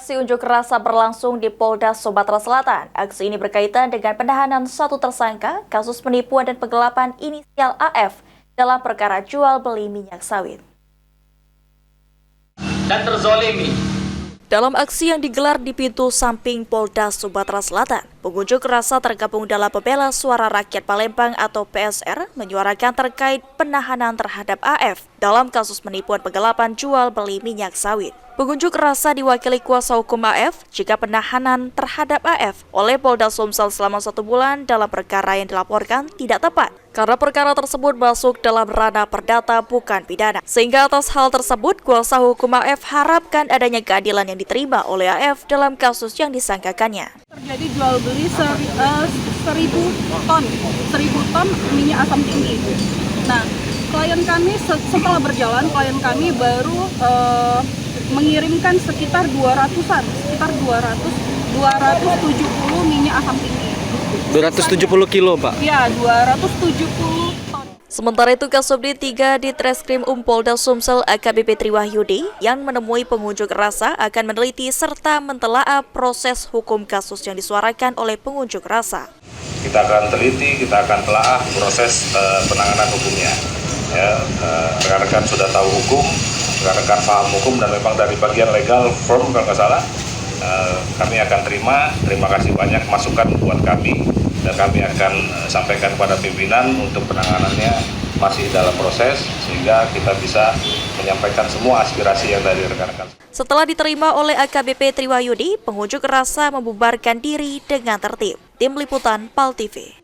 Aksi unjuk rasa berlangsung di Polda Sumatera Selatan. Aksi ini berkaitan dengan penahanan satu tersangka kasus penipuan dan penggelapan inisial AF dalam perkara jual beli minyak sawit. Dan terzolimi. Dalam aksi yang digelar di pintu samping Polda Sumatera Selatan, pengunjuk rasa tergabung dalam Pembela Suara Rakyat Palembang atau PSR menyuarakan terkait penahanan terhadap AF dalam kasus penipuan penggelapan jual beli minyak sawit. Pengunjuk rasa diwakili kuasa hukum AF jika penahanan terhadap AF oleh Polda Sumsel selama 1 bulan dalam perkara yang dilaporkan tidak tepat, karena perkara tersebut masuk dalam ranah perdata bukan pidana. Sehingga atas hal tersebut, kuasa hukum AF harapkan adanya keadilan yang diterima oleh AF dalam kasus yang disangkakannya. Terjadi jual beli 1.000 ton minyak asam tinggi. Nah, klien kami setelah berjalan, klien kami baru mengirimkan sekitar 270 minyak asam tinggi. 270 kilo, Pak? Ya, 270 ton. Sementara itu, Kasubdit 3 di Treskrim Polda Sumsel AKBP Triwahyudi yang menemui pengunjuk rasa akan meneliti serta mentelaah proses hukum kasus yang disuarakan oleh pengunjuk rasa. Kita akan teliti, kita akan telaah proses penanganan hukumnya. Ya, rekan-rekan sudah tahu hukum, rekan-rekan paham hukum, dan memang dari bagian legal firm kalau nggak salah, kami akan terima kasih banyak masukan buat kami, dan kami akan sampaikan kepada pimpinan untuk penanganannya masih dalam proses, sehingga kita bisa menyampaikan semua aspirasi yang dari rekan-rekan. Setelah diterima oleh AKBP Triwahyudi, pengunjuk rasa membubarkan diri dengan tertib. Tim Liputan PAL TV.